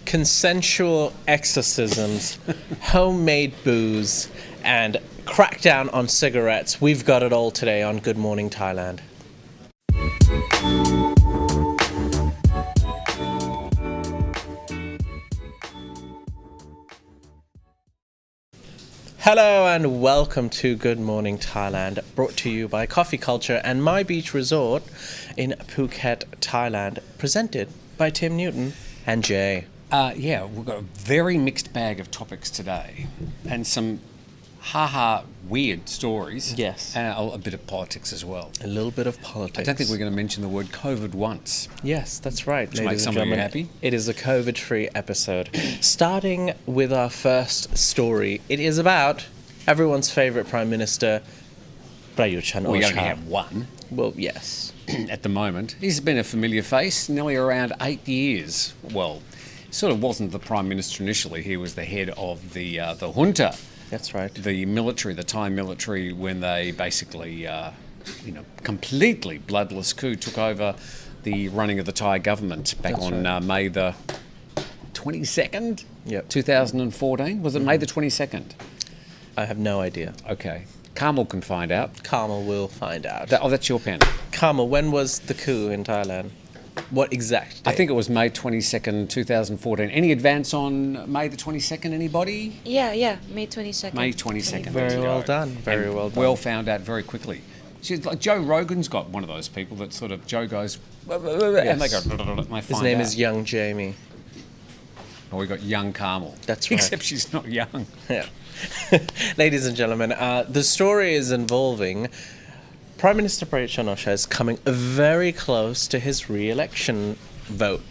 Consensual Exorcisms, homemade booze, and crackdown on cigarettes. We've got it all today on Good Morning Thailand. Hello and welcome to Good Morning Thailand, brought to you by Coffee Culture and My Beach Resort in Phuket, Thailand, presented by Tim Newton and Jay. We've got a very mixed bag of topics today and some weird stories. Yes. And a bit of politics as well. A little bit of politics. I don't think we're going to mention the word COVID once. Yes, that's right. To make some of you happy. It is a COVID-free episode. Starting with our first story, it is about everyone's favourite Prime Minister, Prayut Chan-o-cha. We only have one. Well, yes. At the moment. He's been a familiar face nearly around 8 years. Well, sort of wasn't the Prime Minister initially. He was the head of the junta. That's right. The military, the Thai military, when they basically, completely bloodless coup took over the running of the Thai government back May the 22nd, 2014. Was it May the 22nd? I have no idea. Okay. Carmel can find out. Carmel will find out. That's your pen. Carmel, when was the coup in Thailand? What exact date? I think it was May 22nd, 2014. Any advance on May the 22nd, anybody? Yeah, May 22nd. May 22nd. Very well done. Very well done. Well found out very quickly. Like Joe Rogan's got one of those people that sort of, Joe goes, and they go, and they find His name out. is Young Jamie. Oh, we got young Carmel. That's right. Except she's not young. Yeah. Ladies and gentlemen, the story is involving Prime Minister Prayut Chan-o-cha is coming very close to his re-election vote.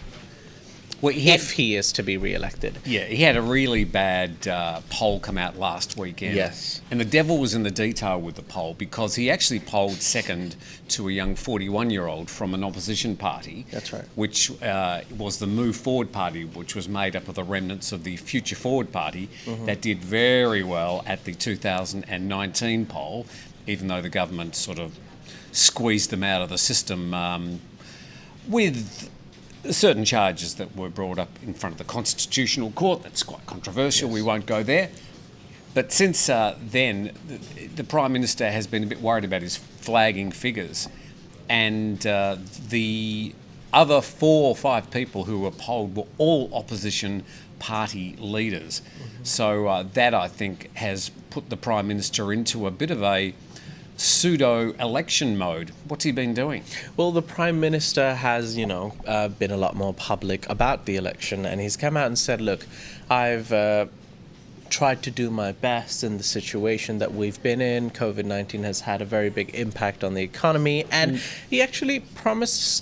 Well, if he is to be re-elected. Yeah, he had a really bad poll come out last weekend. Yes. And the devil was in the detail with the poll because he actually polled second to a young 41-year-old from an opposition party. That's right. Which was the Move Forward Party, which was made up of the remnants of the Future Forward Party that did very well at the 2019 poll, even though the government sort of squeezed them out of the system with certain charges that were brought up in front of the Constitutional Court. That's quite controversial. Yes. We won't go there. But since then, the Prime Minister has been a bit worried about his flagging figures. And the other 4 or 5 people who were polled were all opposition party leaders. So that, I think, has put the Prime Minister into a bit of a pseudo-election mode. What's he been doing? Well, the Prime Minister has, been a lot more public about the election, and he's come out and said, look, I've tried to do my best in the situation that we've been in. COVID-19 has had a very big impact on the economy, and he actually promises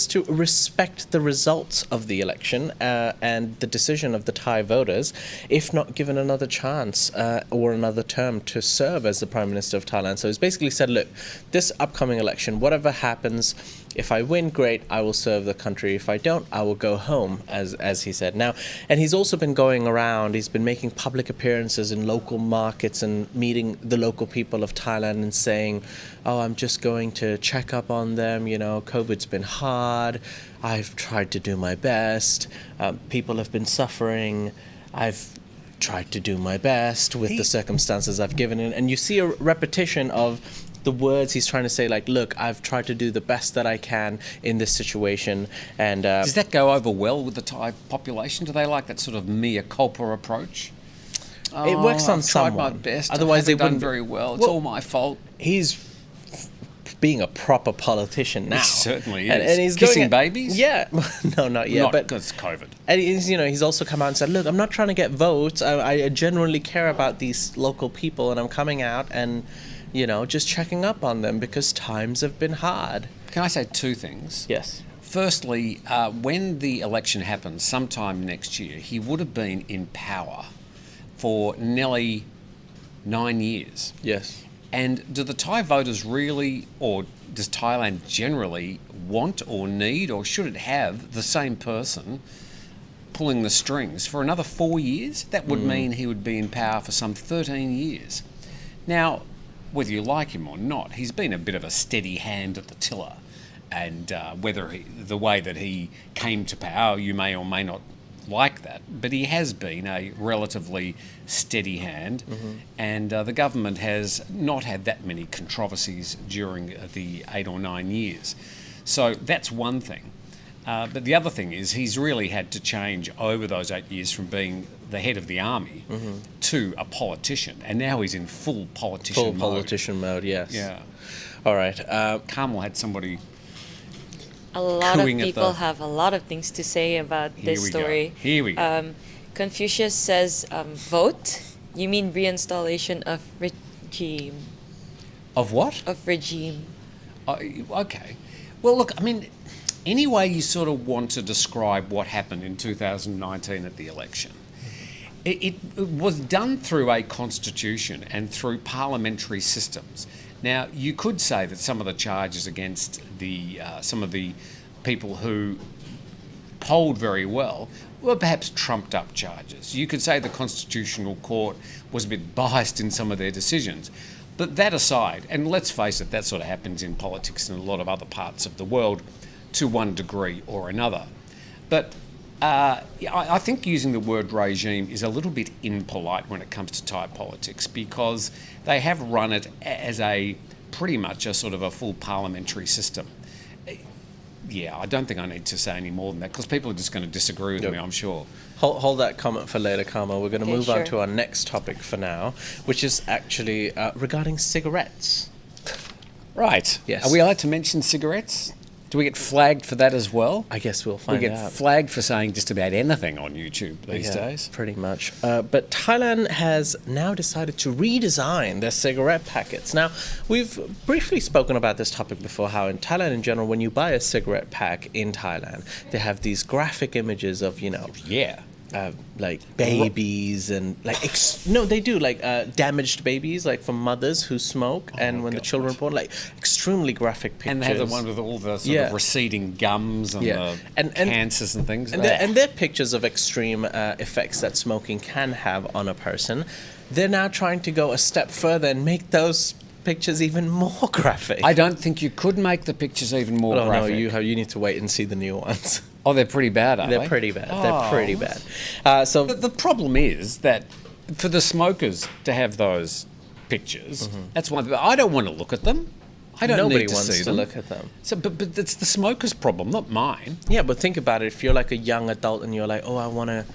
to respect the results of the election and the decision of the Thai voters, if not given another chance or another term to serve as the Prime Minister of Thailand. So he's basically said, look, this upcoming election, whatever happens, if I win, great, I will serve the country. If I don't, I will go home, as he said. Now, and he's also been going around, he's been making public appearances in local markets and meeting the local people of Thailand and saying, oh, I'm just going to check up on them, COVID's been hard, I've tried to do my best, people have been suffering, I've tried to do my best with the circumstances I've given in. And you see a repetition of the words he's trying to say, like, look, I've tried to do the best that I can in this situation. And does that go over well with the Thai population? Do they like that sort of mea culpa approach? It works on I've someone. tried my best. Otherwise, they wouldn't done very well. It's all my fault. He's being a proper politician now. He certainly is. And he's kissing babies? Yeah. No, not yet. Not but because COVID. And he's also come out and said, look, I'm not trying to get votes. I genuinely care about these local people, and I'm coming out and just checking up on them because times have been hard. Can I say 2 things? Yes. Firstly, when the election happens sometime next year, he would have been in power for nearly 9 years. Yes. And do the Thai voters really, or does Thailand generally want or need, or should it have the same person pulling the strings for another 4 years? That would mean he would be in power for some 13 years. Now, whether you like him or not, he's been a bit of a steady hand at the tiller. And the way that he came to power, you may or may not like that, but he has been a relatively steady hand, and the government has not had that many controversies during the 8 or 9 years. So that's one thing. But the other thing is he's really had to change over those 8 years from being the head of the army to a politician, and now he's in full politician mode. Yes. Yeah. All right. Carmel had somebody. A lot of cooing at people the- have a lot of things to say about Here this we story. go. Here we go. Confucius says, vote. You mean reinstallation of regime. Of what? Of regime. Okay. Well, look, I mean, any way you sort of want to describe what happened in 2019 at the election, it was done through a constitution and through parliamentary systems. Now, you could say that some of the charges against some of the people who polled very well were perhaps trumped up charges. You could say the Constitutional Court was a bit biased in some of their decisions. But that aside, and let's face it, that sort of happens in politics in a lot of other parts of the world to one degree or another. But I think using the word regime is a little bit impolite when it comes to Thai politics, because they have run it as pretty much a sort of a full parliamentary system. Yeah, I don't think I need to say any more than that, because people are just going to disagree with me, I'm sure. Hold that comment for later, Carmel. We're going to move on sure. to our next topic for now, which is actually regarding cigarettes. Right. Yes. Are we allowed to mention cigarettes? Do we get flagged for that as well? I guess we'll We find get out. flagged for saying just about anything on YouTube these Yeah, days. pretty much. But Thailand has now decided to redesign their cigarette packets. Now, we've briefly spoken about this topic before, how in Thailand in general, when you buy a cigarette pack in Thailand, they have these graphic images of, Yeah. like babies and like they do like damaged babies, like from mothers who smoke, and when the children are born, like extremely graphic pictures. And they have the one with all the sort of receding gums and the cancers and things. And they're pictures of extreme effects that smoking can have on a person. They're now trying to go a step further and make those pictures even more graphic. I don't think you could make the pictures even more graphic. No, you need to wait and see the new ones. Oh, they're pretty bad, aren't they? They're pretty bad. Oh. They're pretty bad. So The problem is that for the smokers to have those pictures, that's one. I don't want to look at them. I don't nobody need to wants see to them. look at them. So, but it's the smoker's problem, not mine. Yeah, but think about it. If you're like a young adult and you're like, oh, I want to,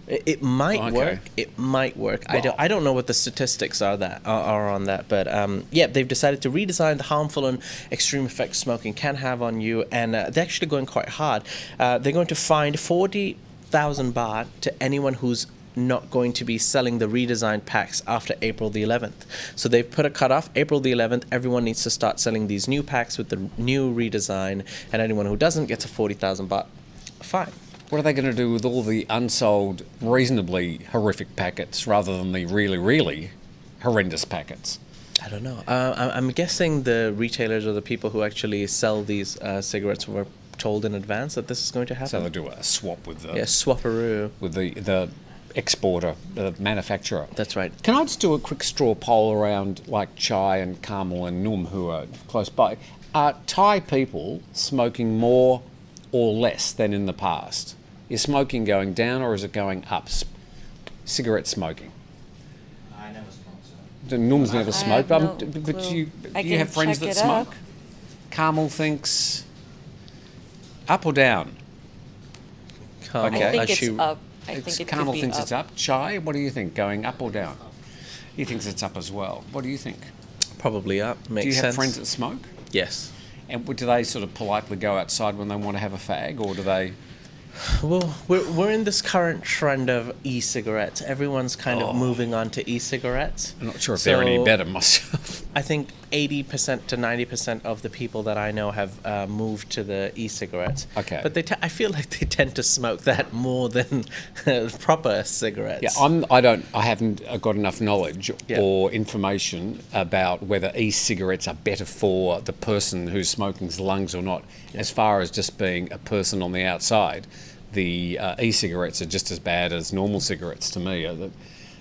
it might Okay. work. It might work. Well- I don't know what the statistics are on that, but yeah, they've decided to redesign the harmful and extreme effects smoking can have on you, and they're actually going quite hard. They're going to fine 40,000 baht to anyone who's not going to be selling the redesigned packs after April the 11th. So they've put a cutoff, April the 11th, everyone needs to start selling these new packs with the new redesign, and anyone who doesn't gets a 40,000 baht fine. What are they going to do with all the unsold, reasonably horrific packets rather than the really, really horrendous packets? I don't know. I'm guessing the retailers or the people who actually sell these cigarettes were told in advance that this is going to happen. So they do a swap with the Swapperoo. with the exporter, the manufacturer. That's right. Can I just do a quick straw poll around like Chai and Carmel and Num, who are close by? Are Thai people smoking more or less than in the past? Is smoking going down or is it going up? Cigarette smoking. I never smoked, so. Num's never smoked, have no but clue. you I you can have friends check that it up. smoke? Carmel thinks up or down? Carmel, Okay. I think as it's she- up. I think it Carmel could be thinks up. it's up. Chai, what do you think? Going up or down? He thinks it's up as well. What do you think? Probably up. Makes Do you have sense. friends that smoke? Yes. And do they sort of politely go outside when they want to have a fag, or do they? Well, we're in this current trend of e-cigarettes. Everyone's kind of moving on to e-cigarettes. I'm not sure if they're any So, better myself. I think 80% to 90% of the people that I know have moved to the e-cigarettes. Okay. But I feel like they tend to smoke that more than proper cigarettes. Yeah, I haven't got enough knowledge or information about whether e-cigarettes are better for the person who's smoking's lungs or not. As far as just being a person on the outside, the e-cigarettes are just as bad as normal cigarettes to me. I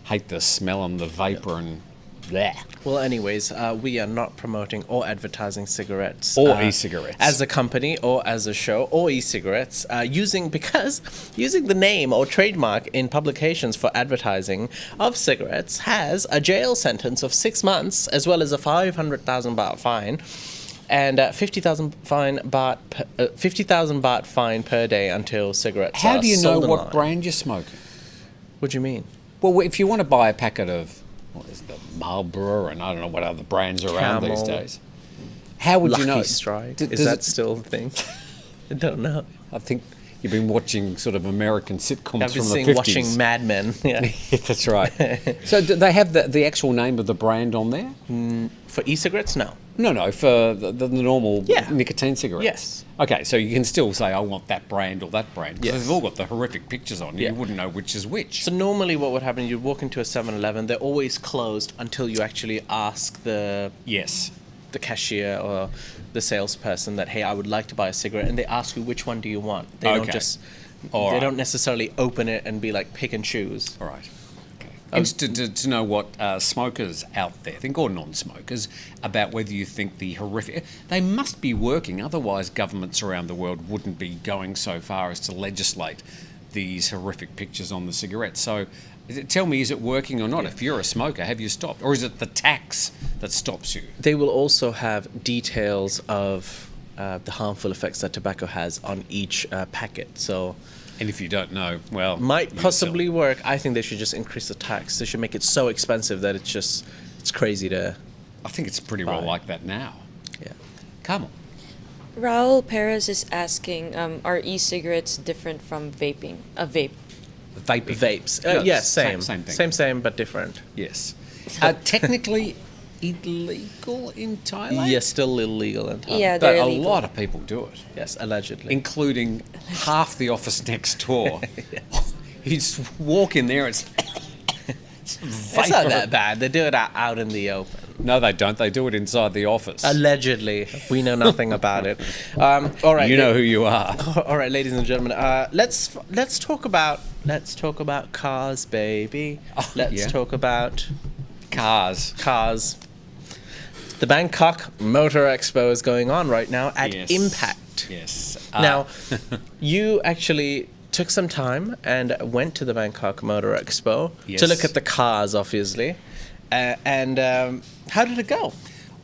hate the smell and the vapour and bleh. Well, anyways, we are not promoting or advertising cigarettes Or e-cigarettes. as a company or as a show or e-cigarettes using the name or trademark in publications for advertising of cigarettes has a jail sentence of 6 months as well as a 500,000 baht fine and 50,000 baht fine per day until cigarettes How are do you know sold what online. brand you're smoking? What do you mean? Well, if you want to buy a packet of, what is the Marlboro, and I don't know what other brands are around these Camel. days, how would Lucky you know? Strike? Does Is that it- still a thing? I don't know. I think you've been watching sort of American sitcoms I've been from the seeing 50s. watching Mad Men. Yeah. Yeah, that's right. So do they have the actual name of the brand on there? For e-cigarettes, no. No, for the normal Yeah. nicotine cigarettes. Yes. Okay, so you can still say, I want that brand or that brand. 'Cause Yes. they've all got the horrific pictures on. Yeah. You wouldn't know which is which. So normally what would happen, you'd walk into a 7-Eleven, they're always closed until you actually ask the Yes. cashier or the salesperson that, hey, I would like to buy a cigarette, and they ask you which one do you want. They don't Okay. just, All they right. don't necessarily open it and be like pick and choose. All right. Okay. Interested to know what smokers out there think, or non-smokers, about whether you think the horrific... They must be working, otherwise governments around the world wouldn't be going so far as to legislate these horrific pictures on the cigarettes. So tell me, is it working or not? If you're a smoker, have you stopped? Or is it the tax that stops you? They will also have details of the harmful effects that tobacco has on each packet. So And if you don't know, well... might you're possibly silly. work. I think they should just increase the tax. They should make it so expensive that it's crazy to, I think it's pretty well Bye. like that now. yeah. Come on. Raul Perez is asking, are e-cigarettes different from vaping? A vape. Vaping. Vapes. No, Yeah, same. Same thing. Same, but different. Yes. Technically illegal in Thailand? Yes, still illegal in Thailand. Yeah, But they're a illegal. lot of people do it, Yes, allegedly. including half the office next door. You just walk in there, it's It's not that bad. They do it out in the open. No, they don't. They do it inside the office. Allegedly, we know nothing about it. All right, You know who you are. All right, ladies and gentlemen. Let's talk about cars, baby. Let's yeah. talk about Cars. cars. The Bangkok Motor Expo is going on right now at Yes. Impact. Yes. Now, you actually took some time and went to the Bangkok Motor Expo Yes. to look at the cars, obviously. And how did it go?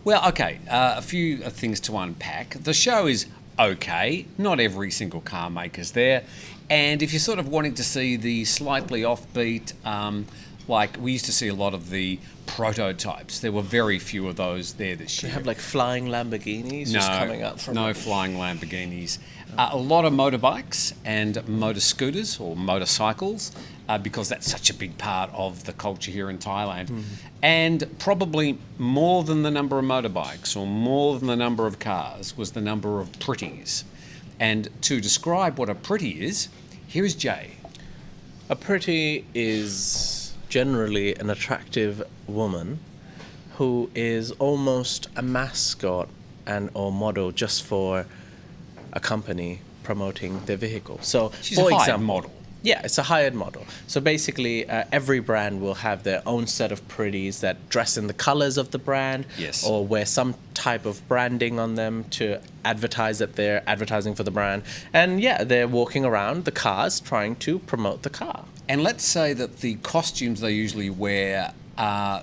Well, okay, a few things to unpack. The show is okay. Not every single car maker's there. And if you're sort of wanting to see the slightly offbeat, like we used to see a lot of the prototypes, there were very few of those there this They year. have like flying Lamborghinis just coming up from no flying Lamborghinis. A lot of motorbikes and motor scooters or motorcycles, because that's such a big part of the culture here in Thailand. And probably more than the number of motorbikes or more than the number of cars was the number of pretties. And to describe what a pretty is, here is Jay. A pretty is generally an attractive woman who is almost a mascot and or model just for a company promoting their vehicle. So, She's for a hired example, model. Yeah, it's a hired model. So basically, every brand will have their own set of pretties that dress in the colors of the brand, Yes. or wear some type of branding on them to advertise that they're advertising for the brand. And yeah, they're walking around the cars trying to promote the car. And let's say that the costumes they usually wear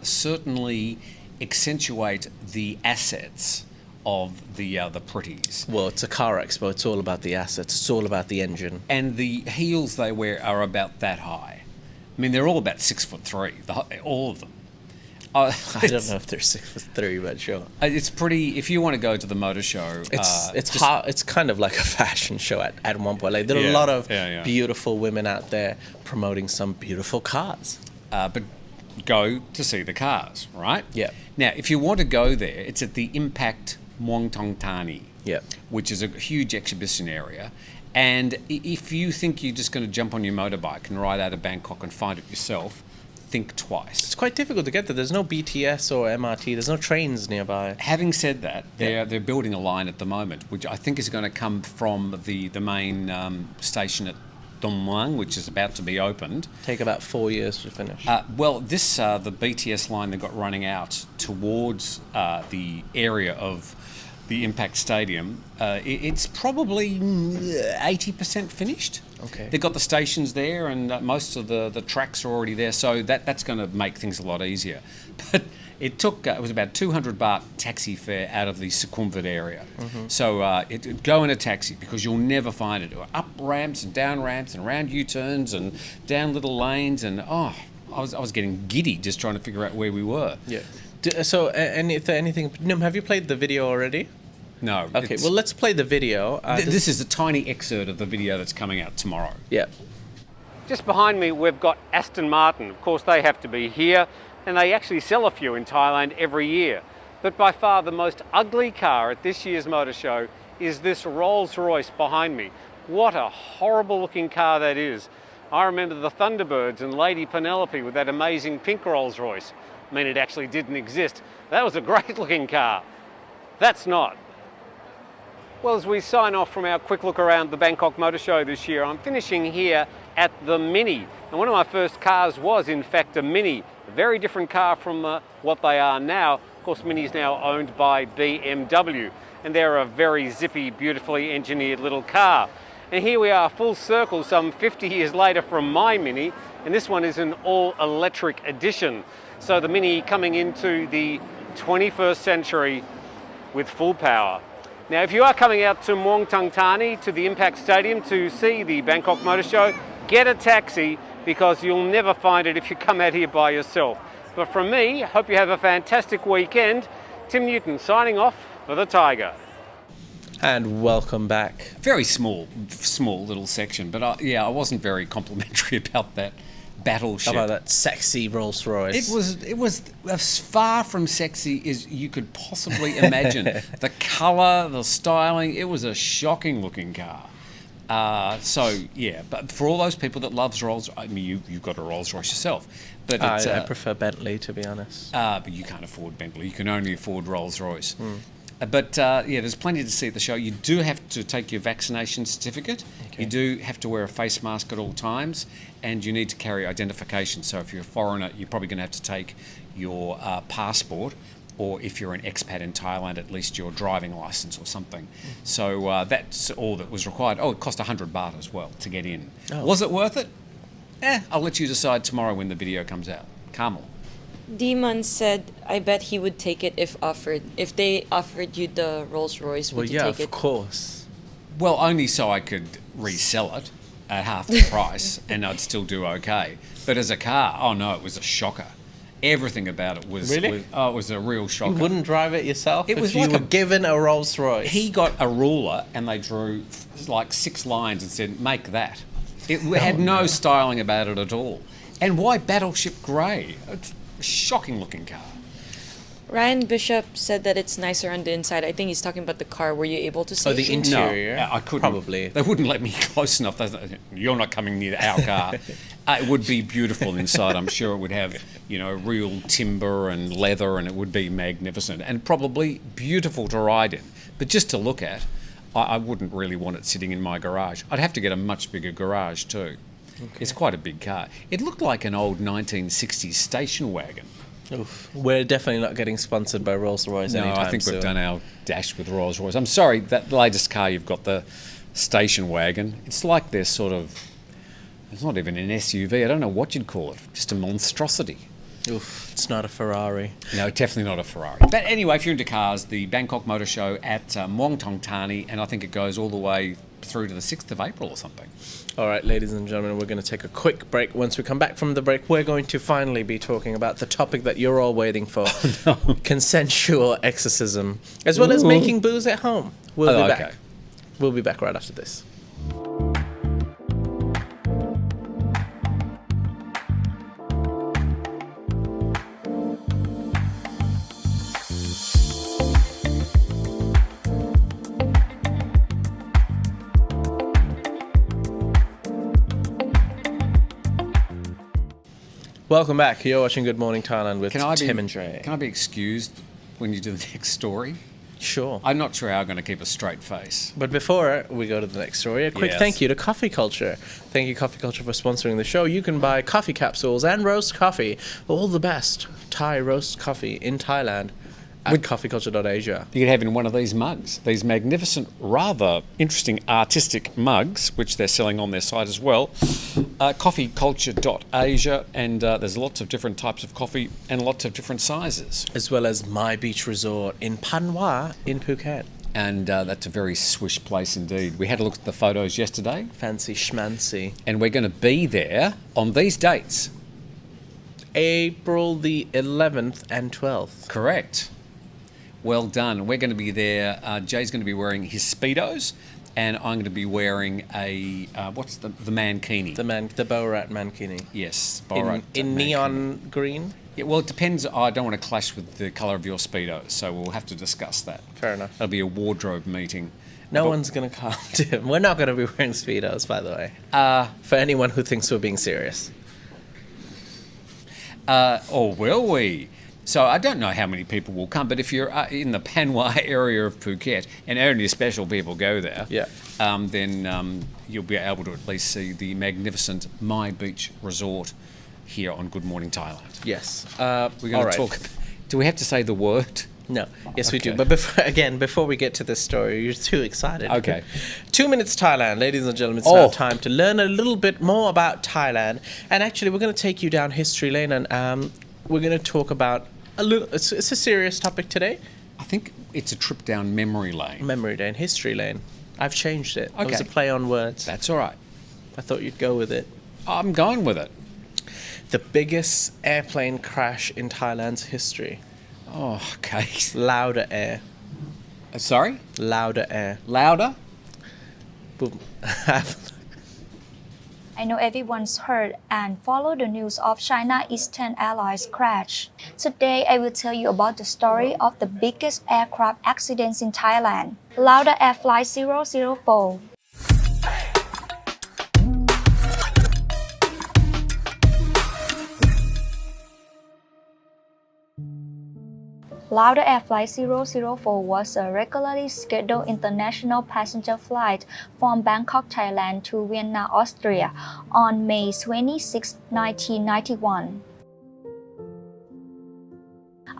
certainly accentuate the assets of the pretties. Well, it's a car expo. It's all about the assets. It's all about the engine. And the heels they wear are about that high. I mean, they're all about 6'3", all of them. I don't know if they're 6'3", but sure. It's pretty. If you want to go to the motor show, It's kind of like a fashion show at one point. Like there are a Yeah, lot of yeah. beautiful women out there promoting some beautiful cars. but go to see the cars, right? Yeah. Now, if you want to go there, it's at the Impact Muang Thong Thani, Yeah. which is a huge exhibition area. And if you think you're just going to jump on your motorbike and ride out of Bangkok and find it yourself, think twice. It's quite difficult to get there. There's no BTS or MRT. There's no trains nearby. Having said that, Yeah. they're building a line at the moment, which I think is going to come from the main station at Dong Muang, which is about to be opened. Take about 4 years to finish. Well, this the BTS line they've got running out towards the area of the Impact Stadium, it's probably 80% finished. Okay. They've got the stations there, and most of the tracks are already there, so that's going to make things a lot easier. But it took, it was about 200 baht taxi fare out of the Sukhumvit area. So go in a taxi because you'll never find it. Up ramps and down ramps and around U-turns and down little lanes, and I was getting giddy just trying to figure out where we were. Yeah. So, anything? Nim, have you played the video already? No. Okay, well, let's play the video. This is a tiny excerpt of the video that's coming out tomorrow. Yeah. Just behind me, we've got Aston Martin. Of course, they have to be here, and they actually sell a few in Thailand every year. But by far the most ugly car at this year's motor show is this Rolls-Royce behind me. What a horrible looking car that is. I remember the Thunderbirds and Lady Penelope with that amazing pink Rolls-Royce. I mean, it actually didn't exist. That was a great looking car. That's not. Well, as we sign off from our quick look around the Bangkok Motor Show this year, I'm finishing here at the Mini. And one of my first cars was, in fact, a Mini. A very different car from what they are now. Of course, Mini is now owned by BMW. And they're a very zippy, beautifully engineered little car. And here we are, full circle, some 50 years later from my Mini. And this one is an all-electric edition. So the Mini coming into the 21st century with full power. Now, if you are coming out to Muang Thong Thani, to the Impact Stadium to see the Bangkok Motor Show, get a taxi because you'll never find it if you come out here by yourself. But from me, hope you have a fantastic weekend. Tim Newton signing off for the Thaiger. And welcome back. Very small little section, but I wasn't very complimentary about that battleship. How about that sexy Rolls Royce? It was as far from sexy as you could possibly imagine. The colour, the styling, it was a shocking looking car. But for all those people that loves Rolls, I mean, you've got a Rolls Royce yourself, but I prefer Bentley, to be honest. But you can't afford Bentley. You can only afford Rolls Royce. There's plenty to see at the show. You do have to take your vaccination certificate. Okay. You do have to wear a face mask at all times, and you need to carry identification. So if you're a foreigner, you're probably going to have to take your passport, or if you're an expat in Thailand, at least your driving license or something. So that's all that was required. Oh, it cost 100 baht as well to get in. Oh. Was it worth it? I'll let you decide tomorrow when the video comes out. Carmel. Demon said, I bet he would take it if offered. If they offered you the Rolls Royce, would you take it? Of course. Well, only so I could resell it at half the price and I'd still do okay. But as a car, oh no, it was a shocker. Everything about it was... Really? It was a real shocker. You wouldn't drive it yourself It was if like you were given a Rolls Royce? He got a ruler and they drew like 6 lines and said, make that. It had no styling about it at all. And why Battleship Grey? It's a shocking looking car. Ryan Bishop said that it's nicer on the inside. I think he's talking about the car. Were you able to see the it? interior? No, I couldn't. Probably. They wouldn't let me close enough. You're not coming near our car. It would be beautiful inside. I'm sure it would have, real timber and leather, and it would be magnificent and probably beautiful to ride in. But just to look at, I wouldn't really want it sitting in my garage. I'd have to get a much bigger garage too. Okay. It's quite a big car. It looked like an old 1960s station wagon. Oof. We're definitely not getting sponsored by Rolls-Royce anytime soon. No, I think we've done our dash with Rolls-Royce. I'm sorry, that latest car you've got, the station wagon, it's like they're sort of... It's not even an SUV. I don't know what you'd call it. Just a monstrosity. Oof, it's not a Ferrari. No, definitely not a Ferrari. But anyway, if you're into cars, the Bangkok Motor Show at Muang Thong Thani, and I think it goes all the way through to the 6th of April or something. All right, ladies and gentlemen, we're going to take a quick break. Once we come back from the break, we're going to finally be talking about the topic that you're all waiting for, consensual exorcism, as well as making booze at home. We'll be back. We'll be back right after this. Welcome back. You're watching Good Morning Thailand with Tim and Dre. Can I be excused when you do the next story? Sure. I'm not sure how I'm going to keep a straight face. But before we go to the next story, a quick Yes. thank you to Coffee Culture. Thank you, Coffee Culture, for sponsoring the show. You can buy coffee capsules and roast coffee, all the best Thai roast coffee in Thailand at coffeeculture.asia. You could have in one of these mugs, these magnificent, rather interesting artistic mugs, which they're selling on their site as well. Coffeeculture.asia, and there's lots of different types of coffee and lots of different sizes. As well as My Beach Resort in Panwa in Phuket. And that's a very swish place indeed. We had a look at the photos yesterday, Fancy schmancy. and we're going to be there on these dates. April the 11th and 12th. Correct. Well done. We're going to be there. Jay's going to be wearing his Speedos, and I'm going to be wearing a, what's the mankini? The Borat Mankini. Yes, In Borat neon green? Yeah, well, it depends. I don't want to clash with the colour of your Speedos, so we'll have to discuss that. Fair enough. That'll be a wardrobe meeting. No But- one's going to come to him. We're not going to be wearing Speedos, by the way. For anyone who thinks we're being serious. Or will we? So I don't know how many people will come, but if you're in the Panwa area of Phuket, and only special people go there, Yeah. then you'll be able to at least see the magnificent My Beach Resort here on Good Morning Thailand. Yes. We're going to talk. Do we have to say the word? No. Yes, we do. Okay. But before we get to this story, you're too excited. Okay. 2 minutes Thailand, ladies and gentlemen. It's Oh. now time to learn a little bit more about Thailand. And actually, we're going to take you down history lane, and we're going to talk about a little. It's a serious topic today. I think it's a trip down memory lane. Memory lane, history lane. I've changed it. It was a Okay. play on words. That's all right. I thought you'd go with it. I'm going with it. The biggest airplane crash in Thailand's history. Oh, okay. Lauder Air. Sorry? Lauder Air. Louder? Boom. I know everyone's heard and follow the news of China Eastern Airlines crash. Today, I will tell you about the story of the biggest aircraft accidents in Thailand, Lauder Air Flight 004. Lauder Air Flight 004 was a regularly scheduled international passenger flight from Bangkok, Thailand to Vienna, Austria on May 26, 1991.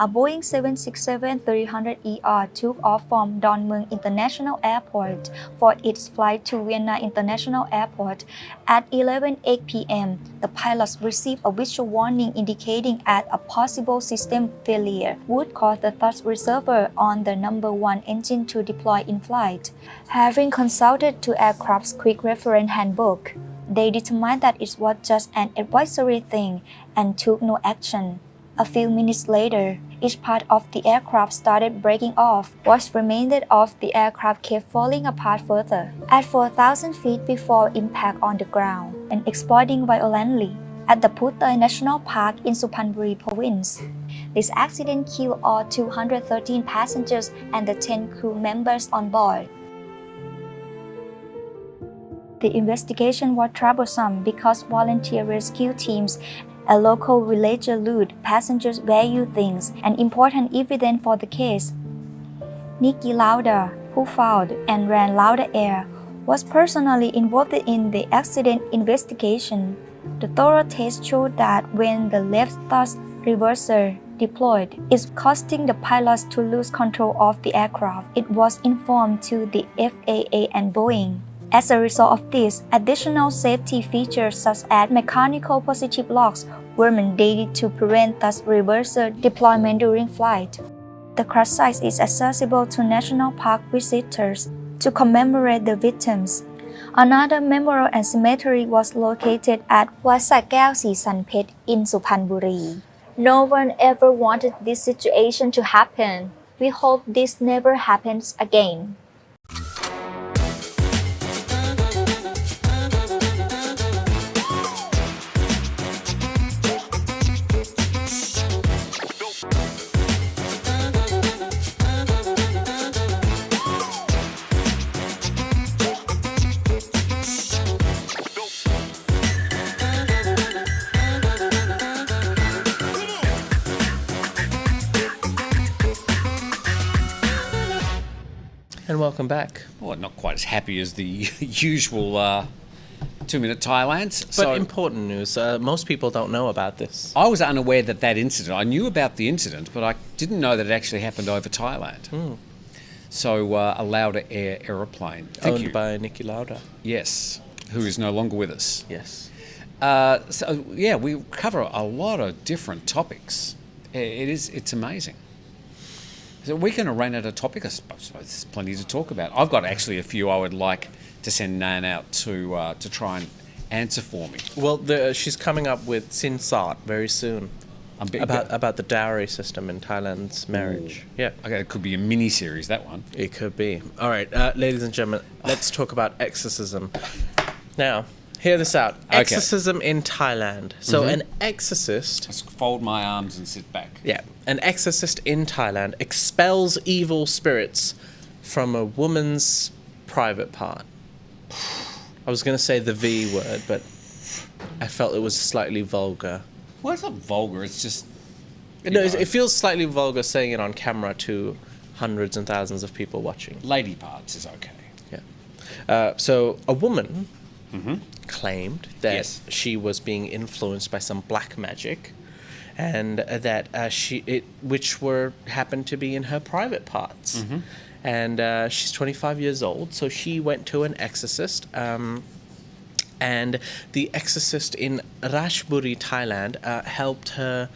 A Boeing 767-300ER took off from Don Mueang International Airport for its flight to Vienna International Airport at 11:08 p.m. The pilots received a visual warning indicating that a possible system failure would cause the thrust reservoir on the number 1 engine to deploy in flight. Having consulted the aircraft's quick reference handbook, they determined that it was just an advisory thing and took no action. A few minutes later, each part of the aircraft started breaking off. What remained of the aircraft kept falling apart further. At 4,000 feet before impact on the ground and exploding violently at the Putai National Park in Suphanburi province. This accident killed all 213 passengers and the 10 crew members on board. The investigation was troublesome because volunteer rescue teams and local villager loot passengers' value things and important evidence for the case. Nikki Lauder, who found and ran Lauder Air, was personally involved in the accident investigation. The thorough test showed that when the left thrust reverser deployed, it's causing the pilots to lose control of the aircraft. It was informed to the FAA and Boeing. As a result of this, additional safety features such as mechanical positive locks were mandated to prevent thrust reverser deployment during flight. The crash site is accessible to national park visitors to commemorate the victims. Another memorial and cemetery was located at Wat Sakeo Si Sanpet in Suphanburi. No one ever wanted this situation to happen. We hope this never happens again. And welcome back. Well, not quite as happy as the usual 2-minute Thailand. But important news. Most people don't know about this. I was unaware that incident. I knew about the incident, but I didn't know that it actually happened over Thailand. So a Lauda Air aeroplane. Thank you. Owned by Niki Lauda. Yes, who is no longer with us. Yes. So yeah, we cover a lot of different topics. It's amazing. So we're going to run out of topic. I suppose there's plenty to talk about. I've got actually a few I would like to send Nan out to try and answer for me. Well, she's coming up with Sin Sot very soon. About the dowry system in Thailand's marriage. Ooh. Yeah. Okay, it could be a mini-series, that one. It could be. All right, ladies and gentlemen, let's talk about exorcism. Now, hear this out. Okay. Exorcism in Thailand. So an exorcist... Just fold my arms and sit back. Yeah. An exorcist in Thailand expels evil spirits from a woman's private part. I was going to say the V word, but I felt it was slightly vulgar. Well, it's not vulgar, it's just... No, it feels slightly vulgar saying it on camera to hundreds and thousands of people watching. Lady parts is okay. Yeah. So a woman claimed that Yes. she was being influenced by some black magic, and that which happened to be in her private parts. And she's 25 years old, so she went to an exorcist. And the exorcist in Ratchaburi, Thailand, helped her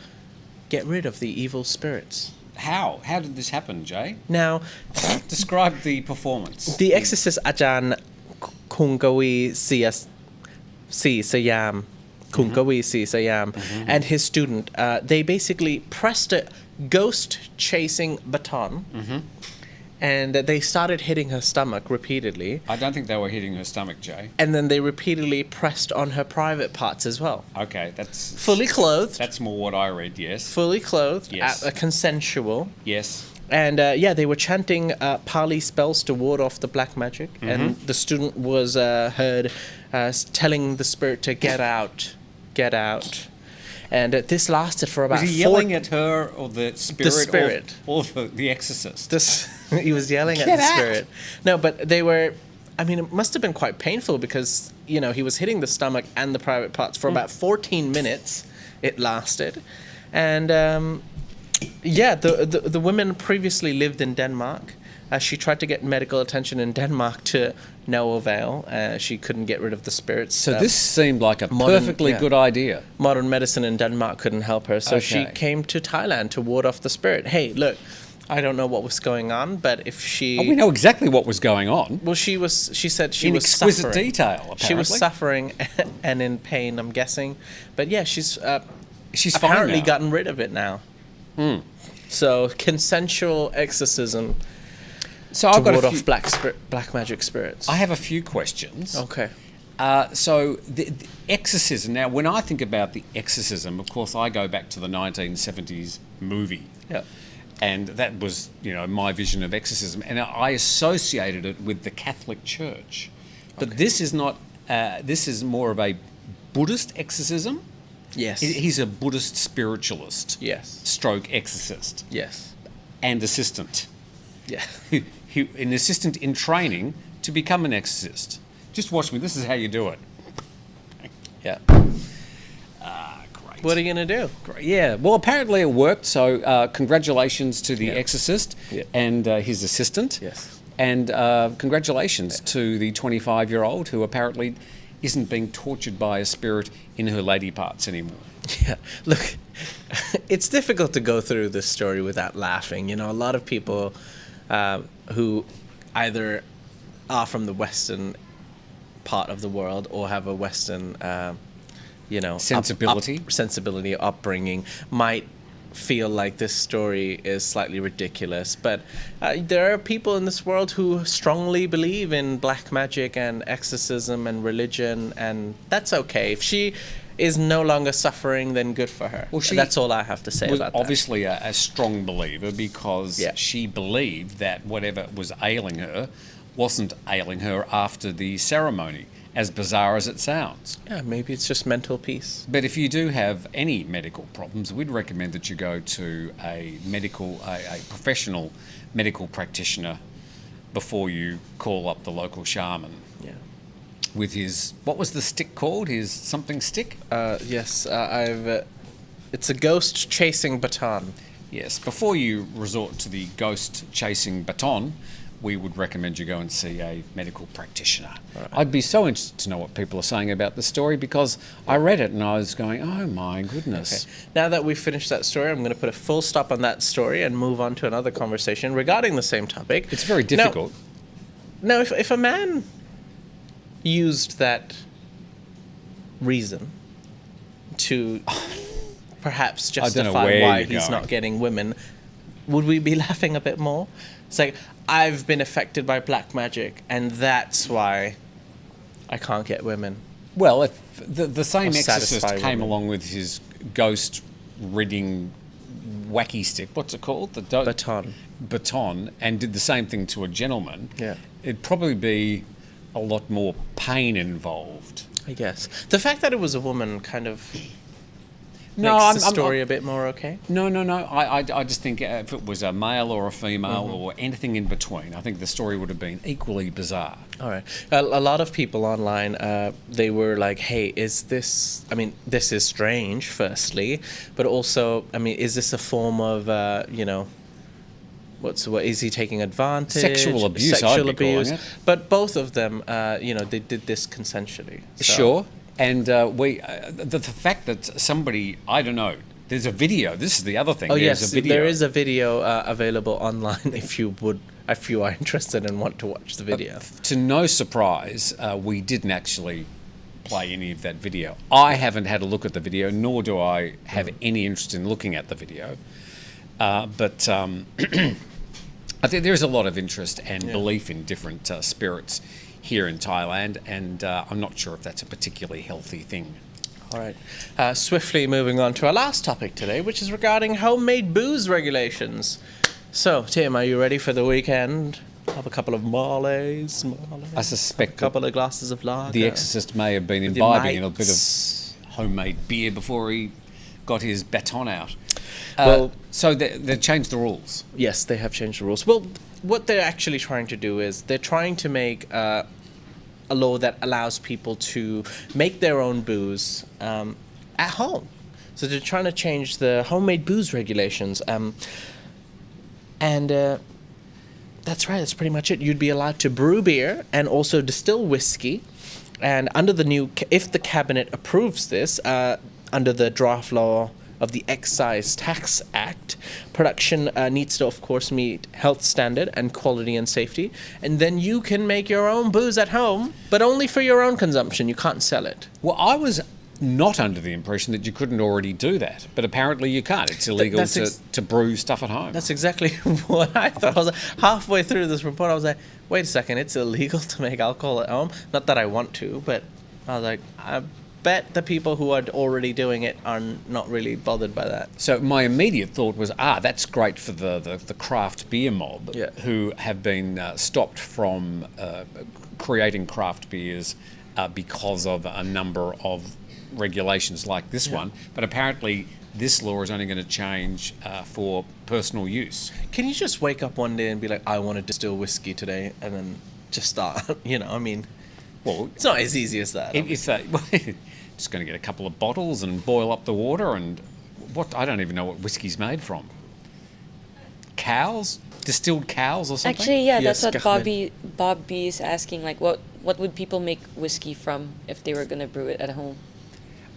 get rid of the evil spirits. How? How did this happen, Jay? Now, Describe the performance. the exorcist Ajahn Kungawi Si Sayam, Kungawi Si Sayam, and his student, they basically pressed a ghost-chasing baton, and they started hitting her stomach repeatedly. I don't think they were hitting her stomach, Jay. And then they repeatedly pressed on her private parts as well. Okay, that's... Fully clothed. That's more what I read, yes. Fully clothed. Yes. Consensual. Yes. And they were chanting Pali spells to ward off the black magic. And the student was heard telling the spirit to get out, get out. And this lasted for about Was he yelling at her or the spirit? The spirit. Or the exorcist? He was yelling at Get the out. spirit. No, but they were... I mean, it must have been quite painful because, he was hitting the stomach and the private parts for about 14 minutes. It lasted. And, the women previously lived in Denmark. She tried to get medical attention in Denmark to no avail. She couldn't get rid of the spirits. So this seemed like a perfectly good idea. Modern medicine in Denmark couldn't help her. So she Okay. came to Thailand to ward off the spirit. Hey, look, I don't know what was going on, but if she... Oh, we know exactly what was going on. Well, she said she In was exquisite suffering. detail, apparently. She was suffering and in pain, I'm guessing. But yeah, she's She's fine apparently now. gotten rid of it now. So consensual exorcism So to I've got ward a off few, black magic spirits. I have a few questions. Okay. So the exorcism. Now, when I think about the exorcism, of course, I go back to the 1970s movie. Yeah. And that was, my vision of exorcism. And I associated it with the Catholic Church. But this is not, this is more of a Buddhist exorcism. Yes. He's a Buddhist spiritualist. Yes. Stroke exorcist. Yes. And assistant. Yeah. An assistant in training to become an exorcist. Just watch me. This is how you do it. Yeah. Great. What are you gonna do? Great. Yeah. Well, apparently it worked. So congratulations to the exorcist and his assistant. Yes. And congratulations to the 25-year-old who apparently isn't being tortured by a spirit in her lady parts anymore. Yeah, look, it's difficult to go through this story without laughing. A lot of people who either are from the Western part of the world or have a Western, sensibility, upbringing might feel like this story is slightly ridiculous, but there are people in this world who strongly believe in black magic and exorcism and religion, and that's okay. If she is no longer suffering, then good for her. Well, she that's all I have to say was about that. obviously a strong believer because Yeah. she believed that whatever was ailing her wasn't ailing her after the ceremony, as bizarre as it sounds. Yeah, maybe it's just mental peace. But if you do have any medical problems, we'd recommend that you go to a professional medical practitioner before you call up the local shaman Yeah. with his, what was the stick called? His something stick? Yes, it's a ghost chasing baton. Yes. Before you resort to the ghost chasing baton, we would recommend you go and see a medical practitioner. Right. I'd be so interested to know what people are saying about the story, because I read it and I was going, oh my goodness. Okay. Now that we've finished that story, I'm going to put a full stop on that story and move on to another conversation regarding the same topic. It's very difficult. Now if a man used that reason to perhaps justify why he's not getting women, would we be laughing a bit more? It's like, I've been affected by black magic, and that's why I can't get women. Well, if the same Or exorcist satisfy came women. along with his ghost ridding wacky stick, what's it called? Baton. Baton, and did the same thing to a gentleman, Yeah. it'd probably be a lot more pain involved. I guess. The fact that it was a woman kind of No, makes the story a bit more okay. No. I just think if it was a male or a female or anything in between, I think the story would have been equally bizarre. All right. A lot of people online, they were like, hey, is this, I mean, this is strange, firstly, but also, I mean, is this a form of, what is he taking advantage? Sexual abuse, I'd be calling it. But both of them, they did this consensually. So. Sure. And the fact that somebody, I don't know, there's a video. This is the other thing. Oh, There's yes, a video. there is a video available online if you are interested and want to watch the video. To no surprise, we didn't actually play any of that video. I haven't had a look at the video, nor do I have any interest in looking at the video. But I think there is a lot of interest and belief in different spirits here in Thailand, and I'm not sure if that's a particularly healthy thing. All right. Swiftly moving on to our last topic today, which is regarding homemade booze regulations. So, Tim, are you ready for the weekend? Have a couple of Marleys. I suspect A couple of glasses of lager. the Exorcist may have been with your imbibing in a bit mates. of homemade beer before he got his baton out. Well- So they changed the rules. Yes, they have changed the rules. Well, what they're actually trying to do is they're trying to make a law that allows people to make their own booze at home. So they're trying to change the homemade booze regulations. And that's right, that's pretty much it. You'd be allowed to brew beer and also distill whiskey. And under the new, if the cabinet approves this, under the draft law of the Excise Tax Act, production needs to, of course, meet health standard and quality and safety. And then you can make your own booze at home, but only for your own consumption. You can't sell it. Well, I was not under the impression that you couldn't already do that, but apparently you can't. It's illegal to brew stuff at home. That's exactly what I thought. I was like, halfway through this report, I was like, wait a second, it's illegal to make alcohol at home? Not that I want to, but I was like, I bet the people who are already doing it are not really bothered by that. So my immediate thought was, that's great for the craft beer mob, who have been stopped from creating craft beers because of a number of regulations like this one. But apparently this law is only going to change for personal use. Can you just wake up one day and be like, I want to distill whiskey today, and then just start? I mean, well, it's not as easy as that. Just going to get a couple of bottles and boil up the water, and I don't even know what whiskey's made from. Cows? Distilled cows or something? Actually, yeah, Yes, that's what definitely. Bob B is asking. Like, what would people make whiskey from if they were gonna brew it at home?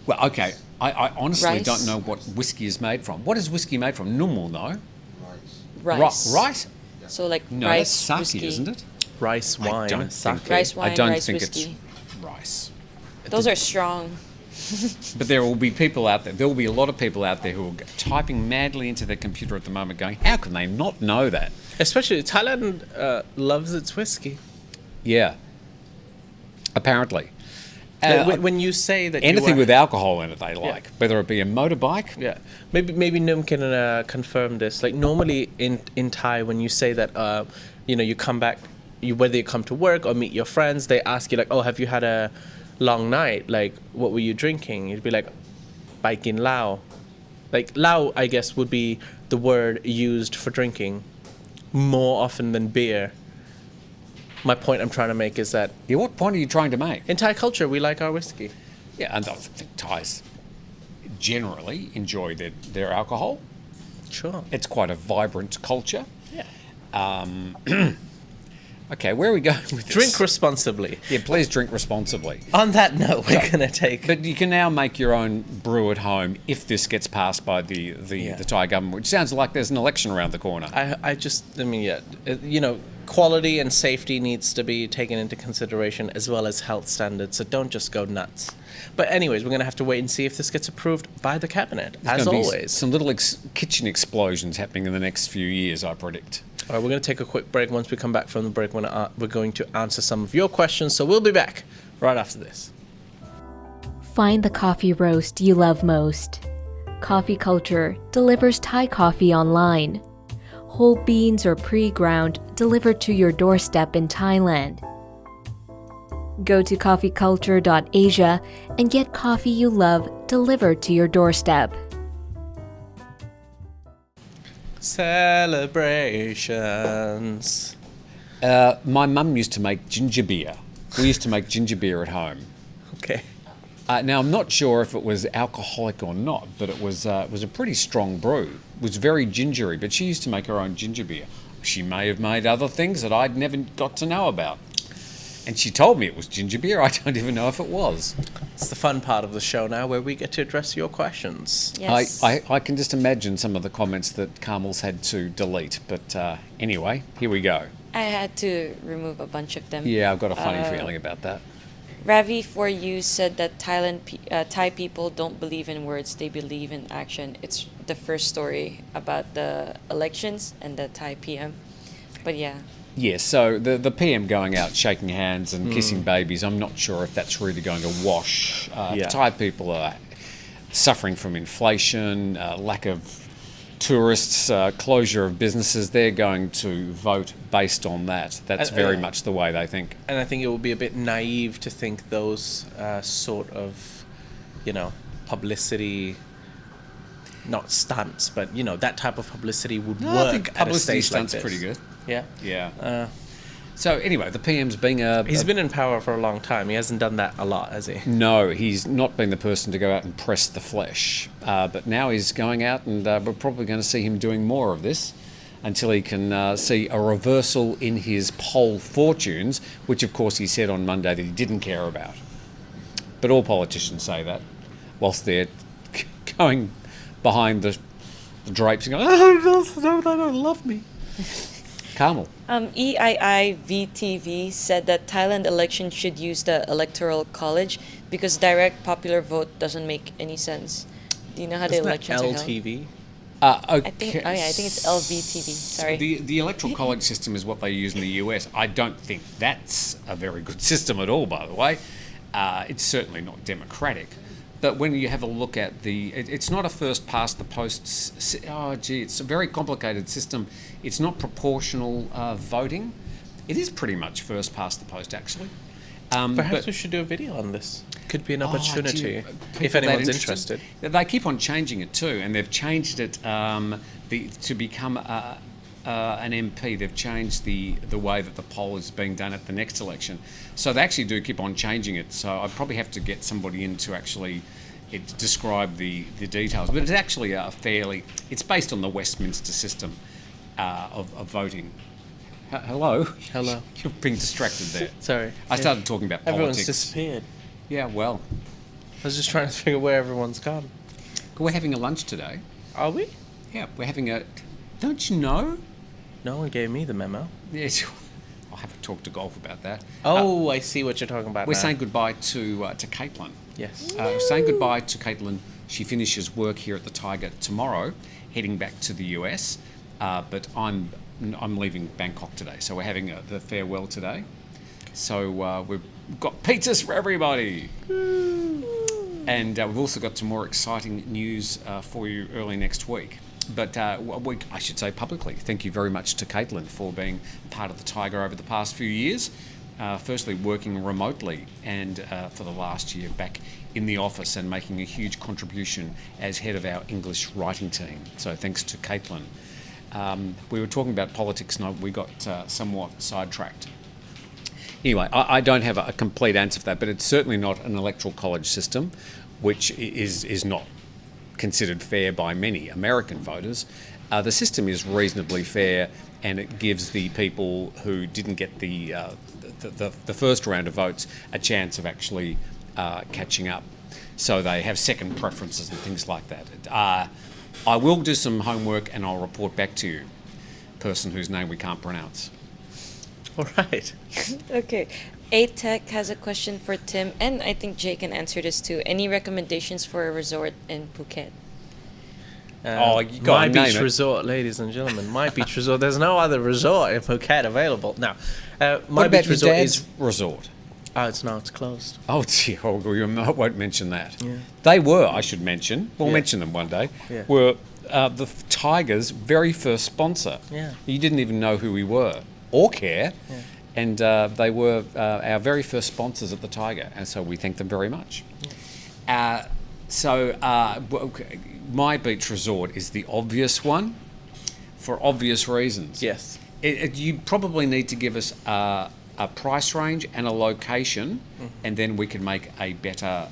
Well, okay. I honestly Rice? don't know what whiskey is made from. What is whiskey made from? Numbul, no? Rice. Rice? So like No, rice that's sake, whiskey. isn't it? Rice wine. I don't sake. think Rice wine, I don't rice think whiskey. it's rice. Those are strong. But there will be people out there. There will be a lot of people out there who are typing madly into their computer at the moment, going, "How can they not know that?" Especially Thailand loves its whiskey. Yeah. Apparently, When you say that anything you are, with alcohol in it, they like, whether it be a motorbike. Yeah, maybe Nim can confirm this. Like normally in Thai, when you say that, you come back, whether you come to work or meet your friends, they ask you like, oh, have you had a long night? Like, what were you drinking? You'd be like, "Pai kin lao." Like lao, I guess, would be the word used for drinking more often than beer. My point I'm trying to make is that Yeah, what point are you trying to make? in Thai culture, we like our whiskey. Yeah, and I think Thais generally enjoy their alcohol. Sure. It's quite a vibrant culture. Yeah. Okay, where are we going with this? Drink responsibly. Yeah, please drink responsibly. On that note, we're going to take... But you can now make your own brew at home if this gets passed by the Thai government, which sounds like there's an election around the corner. Quality and safety needs to be taken into consideration as well as health standards, so don't just go nuts. But anyways, we're going to have to wait and see if this gets approved by the cabinet, There's as gonna be always. some little kitchen explosions happening in the next few years, I predict. All right, we're going to take a quick break. Once we come back from the break, we're going to answer some of your questions, so we'll be back right after this. Find the coffee roast you love most. Coffee Culture delivers Thai coffee online. Whole beans or pre-ground delivered to your doorstep in Thailand. Go to coffeeculture.asia and get coffee you love delivered to your doorstep. Celebrations. My mum used to make ginger beer. We used to make ginger beer at home. Okay. Now, I'm not sure if it was alcoholic or not, but it was a pretty strong brew. It was very gingery, but she used to make her own ginger beer. She may have made other things that I'd never got to know about. And she told me it was ginger beer. I don't even know if it was. It's the fun part of the show now where we get to address your questions. Yes. I can just imagine some of the comments that Carmel's had to delete. But anyway, here we go. I had to remove a bunch of them. Yeah, I've got a funny feeling about that. Ravi for you said that Thai people don't believe in words; they believe in action. It's the first story about the elections and the Thai PM, but yeah. Yes, so the PM going out shaking hands and kissing babies, I'm not sure if that's really going to wash. Thai people are suffering from inflation, lack of tourists, closure of businesses. They're going to vote based on that. That's very much the way they think. And I think it would be a bit naive to think those sort of, publicity, not stunts, but, that type of publicity would work I think at a publicity stage like stunts this. pretty good. Yeah? Yeah. So anyway, the PM's being He's been in power for a long time. He hasn't done that a lot, has he? No, he's not been the person to go out and press the flesh. But now he's going out, and we're probably going to see him doing more of this until he can see a reversal in his poll fortunes, which of course he said on Monday that he didn't care about. But all politicians say that, whilst they're going behind the drapes and going, oh, no, they don't love me. Carmel. EIIVTV said that Thailand election should use the electoral college because direct popular vote doesn't make any sense. Do you know how the elections are held? LTV? Okay. I think it's LVTV. Sorry. The electoral college system is what they use in the US. I don't think that's a very good system at all, by the way. It's certainly not democratic. But when you have a look at it's not a first past the post. It's a very complicated system. It's not proportional voting. It is pretty much first past the post, actually. Perhaps we should do a video on this. Could be an opportunity if anyone's interested. They keep on changing it too, and they've changed it to become an MP. They've changed the way that the poll is being done at the next election. So they actually do keep on changing it. So I probably have to get somebody in to actually describe the details. But it's actually it's based on the Westminster system of voting. Hello? Hello. You're being distracted there. Sorry. I started talking about Everyone's politics. disappeared. Yeah, well. I was just trying to figure where everyone's gone. We're having a lunch today. Are we? Yeah, we're having a... Don't you know? No one gave me the memo. Yes, I'll have a talk to Golf about that. Oh, I see what you're talking about We're now. saying goodbye to Caitlin. Yes. We're saying goodbye to Caitlin. She finishes work here at the Thaiger tomorrow, heading back to the US. But I'm leaving Bangkok today, so we're having the farewell today. So we've got pizzas for everybody. And we've also got some more exciting news for you early next week. But I should say publicly, thank you very much to Caitlin for being part of the Thaiger over the past few years. Firstly, working remotely, and for the last year back in the office and making a huge contribution as head of our English writing team. So thanks to Caitlin. We were talking about politics and we got somewhat sidetracked. Anyway, I don't have a complete answer for that, but it's certainly not an electoral college system, which is not considered fair by many American voters. The system is reasonably fair, and it gives the people who didn't get the first round of votes a chance of actually catching up. So they have second preferences and things like that. I will do some homework and I'll report back to you, person whose name we can't pronounce. All right. Okay. A-Tech has a question for Tim, and I think Jay can answer this too. Any recommendations for a resort in Phuket? You got My to name Beach it. Resort, ladies and gentlemen. My Beach Resort. There's no other resort in Phuket available. Now, What My about Beach your Resort dad's is... resort? Oh, it's closed. Oh, dear, we won't mention that. Yeah. They were, I should mention, we'll Yeah. mention them one day, Yeah. were the Thaiger's very first sponsor. Yeah. You didn't even know who we were or care. Yeah. And they were our very first sponsors at the Thaiger, and so we thank them very much. My Beach Resort is the obvious one for obvious reasons. Yes. You probably need to give us a price range and a location, and then we can make a better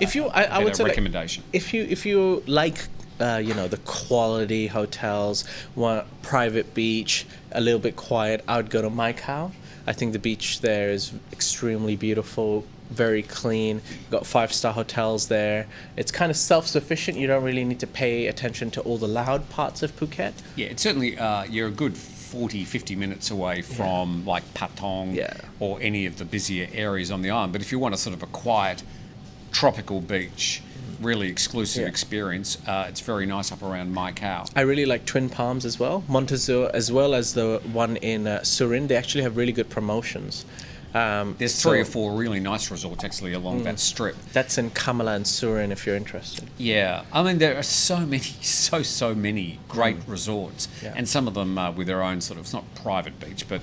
If you, I would say, recommendation. If you like, the quality hotels, want private beach, a little bit quiet, I would go to Macau. I think the beach there is extremely beautiful, very clean. Got 5-star hotels there. It's kind of self-sufficient. You don't really need to pay attention to all the loud parts of Phuket. Yeah, it's certainly you're a good 40, 50 minutes away from like Patong or any of the busier areas on the island. But if you want a sort of a quiet, tropical beach, really exclusive experience, it's very nice up around Macau. I really like Twin Palms as well, Montezur, as well as the one in Surin. They actually have really good promotions. There's 3 or 4 really nice resorts actually along that strip. That's in Kamala and Surin if you're interested. Yeah, I mean there are so many, so many great resorts, and some of them with their own sort of, it's not private beach, but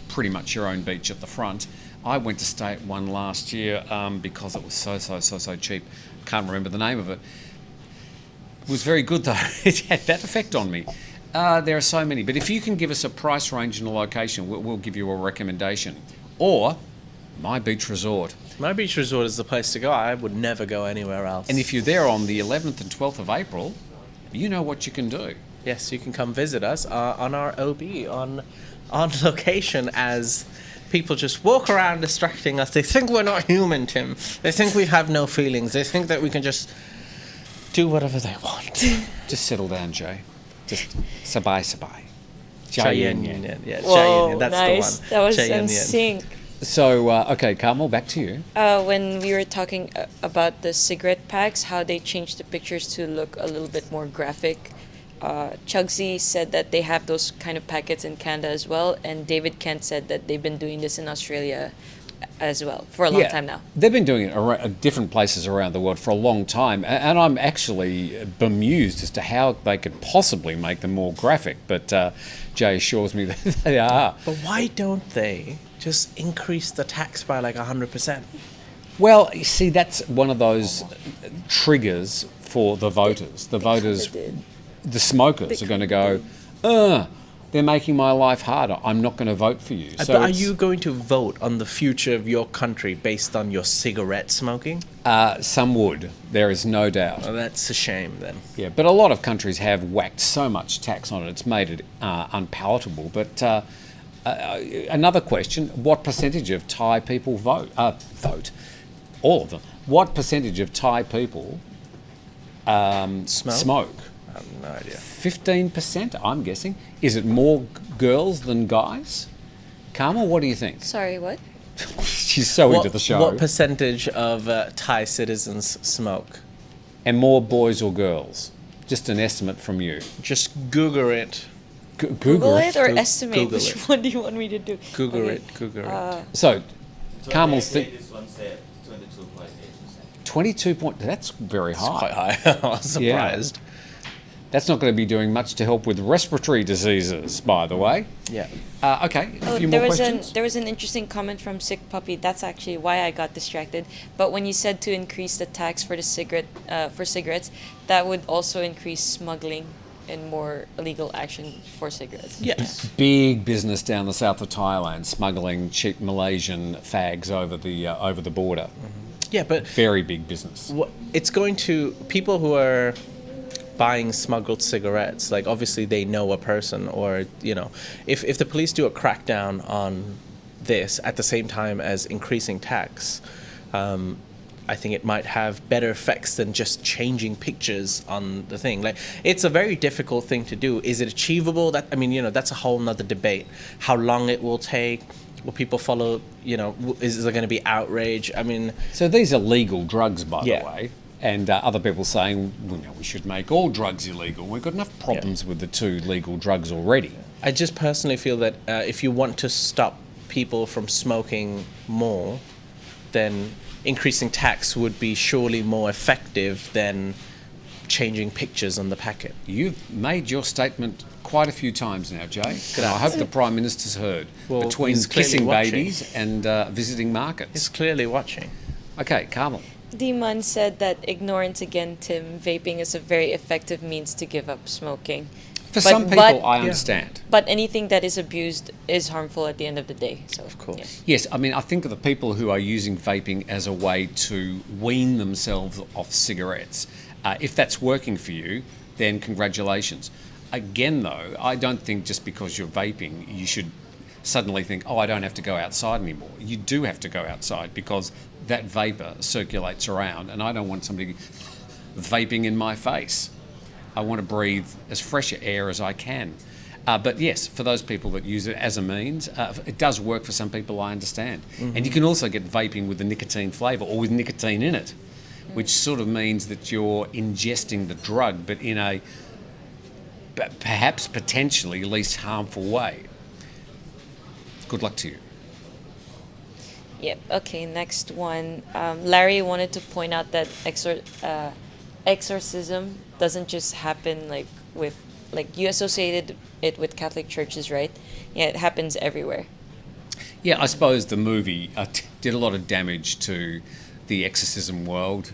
pretty much your own beach at the front. I went to stay at one last year because it was so cheap. Can't remember the name of it. It was very good though. It had that effect on me. There are so many, but if you can give us a price range and a location, we'll give you a recommendation. Or My Beach Resort. My Beach Resort is the place to go. I would never go anywhere else. And if you're there on the 11th and 12th of April, you know what you can do. Yes, you can come visit us on our OB, on location, as people just walk around distracting us. They think we're not human, Tim. They think we have no feelings. They think that we can just do whatever they want. Just settle down, Jay. Just sabai. Chai Yen Yen. Yeah, Whoa, Chai Yen Yen. That's nice. the one. That was Chai Yen in Yen. sync. So, okay, Carmel, back to you. When we were talking about the cigarette packs, how they changed the pictures to look a little bit more graphic. Chugsy said that they have those kind of packets in Canada as well, and David Kent said that they've been doing this in Australia as well for a long time now. They've been doing it at different places around the world for a long time, and I'm actually bemused as to how they could possibly make them more graphic, but Jay assures me that they are. But why don't they just increase the tax by like 100%? Well, you see, that's one of those triggers for the voters. The voters, the smokers are going to go, they're making my life harder. I'm not going to vote for you. But are you going to vote on the future of your country based on your cigarette smoking? Some would. There is no doubt. Oh, that's a shame then. Yeah, but a lot of countries have whacked so much tax on it, it's made it unpalatable. But another question, what percentage of Thai people vote? All of them. What percentage of Thai people smoke? I have no idea. 15%, I'm guessing. Is it more girls than guys? Carmel, what do you think? Sorry, what? She's so into the show. What percentage of Thai citizens smoke? And more boys or girls? Just an estimate from you. Just Google it. Google it or Go- estimate? Google Which it. one do you want me to do? Google Okay. it. Google it. So, Carmel's This one said 22.8%. 22 point. That's very high. Quite high. I was surprised. That's not going to be doing much to help with respiratory diseases, by the way. Yeah. Okay, a few there more was questions. there was an interesting comment from Sick Puppy. That's actually why I got distracted. But when you said to increase the tax for the cigarette for cigarettes, that would also increase smuggling and more legal action for cigarettes. Yes. Big business down the south of Thailand, smuggling cheap Malaysian fags over the border. Yeah, but Very big business. it's going to people who are buying smuggled cigarettes, like obviously they know a person, or if the police do a crackdown on this at the same time as increasing tax, I think it might have better effects than just changing pictures on the thing. Like, it's a very difficult thing to do. Is it achievable? That's a whole nother debate. How long it will take? Will people follow? Is there going to be outrage? So these are legal drugs, by Yeah. the way. And other people saying, we should make all drugs illegal. We've got enough problems with the two legal drugs already. I just personally feel that if you want to stop people from smoking more, then increasing tax would be surely more effective than changing pictures on the packet. You've made your statement quite a few times now, Jay. And I hope the Prime Minister's heard. Well, Between he's clearly kissing watching. babies and visiting markets. It's clearly watching. Okay, Carmel. Diman said that ignorance again, Tim, vaping is a very effective means to give up smoking. For some people, I understand. But anything that is abused is harmful at the end of the day. So, Of course. Yes, I think of the people who are using vaping as a way to wean themselves off cigarettes. If that's working for you, then congratulations. Again, though, I don't think just because you're vaping, you should suddenly think, I don't have to go outside anymore. You do have to go outside because that vapour circulates around, and I don't want somebody vaping in my face. I want to breathe as fresh air as I can. But yes, for those people that use it as a means, it does work for some people, I understand. And you can also get vaping with the nicotine flavour or with nicotine in it, which sort of means that you're ingesting the drug, but in a perhaps potentially least harmful way. Good luck to you. Yep. Okay. Next one. Larry wanted to point out that exorcism doesn't just happen like you associated it with Catholic churches, right? Yeah, it happens everywhere. Yeah, I suppose the movie did a lot of damage to the exorcism world,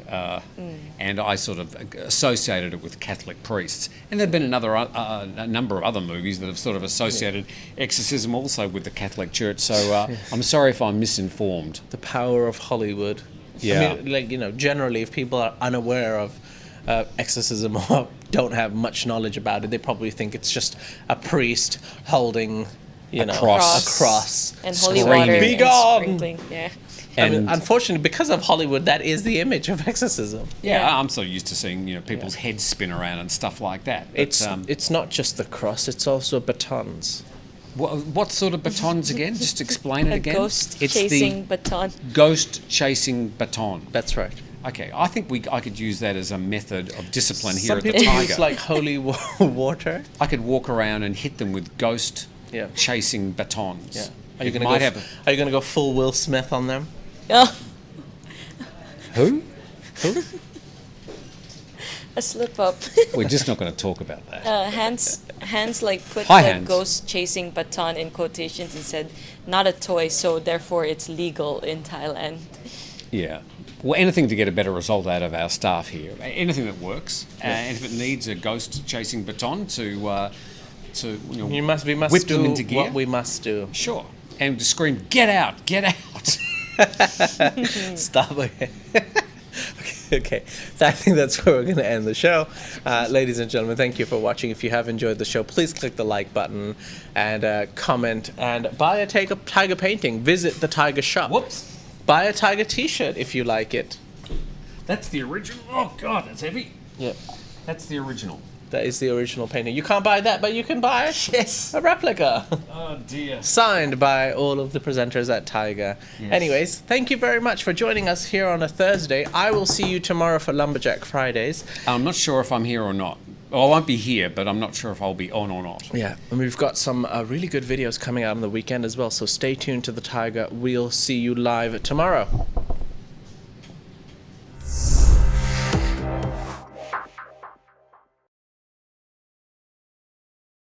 and I sort of associated it with Catholic priests. And there have been a number of other movies that have sort of associated exorcism also with the Catholic Church. So I'm sorry if I'm misinformed. The power of Hollywood. Yeah. Generally, if people are unaware of exorcism or don't have much knowledge about it, they probably think it's just a priest holding, A a cross. cross. And holy Screaming. water. Be and gone! sprinkling. Yeah. And Unfortunately, because of Hollywood, that is the image of exorcism. yeah, I'm so used to seeing people's heads spin around and stuff like that. But, It's not just the cross; it's also batons. what sort of batons again? Just explain it A again. ghost It's chasing the baton. ghost chasing baton. That's right. Okay, I think I could use that as a method of discipline here Some at the people Thaiger. use like holy water. I could walk around and hit them with ghost Yeah. chasing batons. Yeah. Are It you might going to go full Will Smith on them? Oh, Who? a slip up. We're just not going to talk about that. Hans like put Hi, the Hans. ghost chasing baton in quotations and said, "Not a toy, so therefore it's legal in Thailand." Yeah. Well, anything to get a better result out of our staff here. Anything that works. And if it needs a ghost chasing baton to We must whip them do into gear. what we must do. Sure. And to scream, get out, get out. Stop it. Okay. I think that's where we're going to end the show. Ladies and gentlemen, thank you for watching. If you have enjoyed the show, please click the like button and comment and buy a Thaiger painting. Visit the Thaiger shop. Whoops. Buy a Thaiger t-shirt if you like it. That's the original. Oh, God, that's heavy. Yep. That's the original. That is the original painting. You can't buy that, but you can buy a replica. Oh, dear. Signed by all of the presenters at Thaiger. Yes. Anyways, thank you very much for joining us here on a Thursday. I will see you tomorrow for Lumberjack Fridays. I'm not sure if I'm here or not. Well, I won't be here, but I'm not sure if I'll be on or not. Yeah, and we've got some really good videos coming out on the weekend as well, so stay tuned to the Thaiger. We'll see you live tomorrow.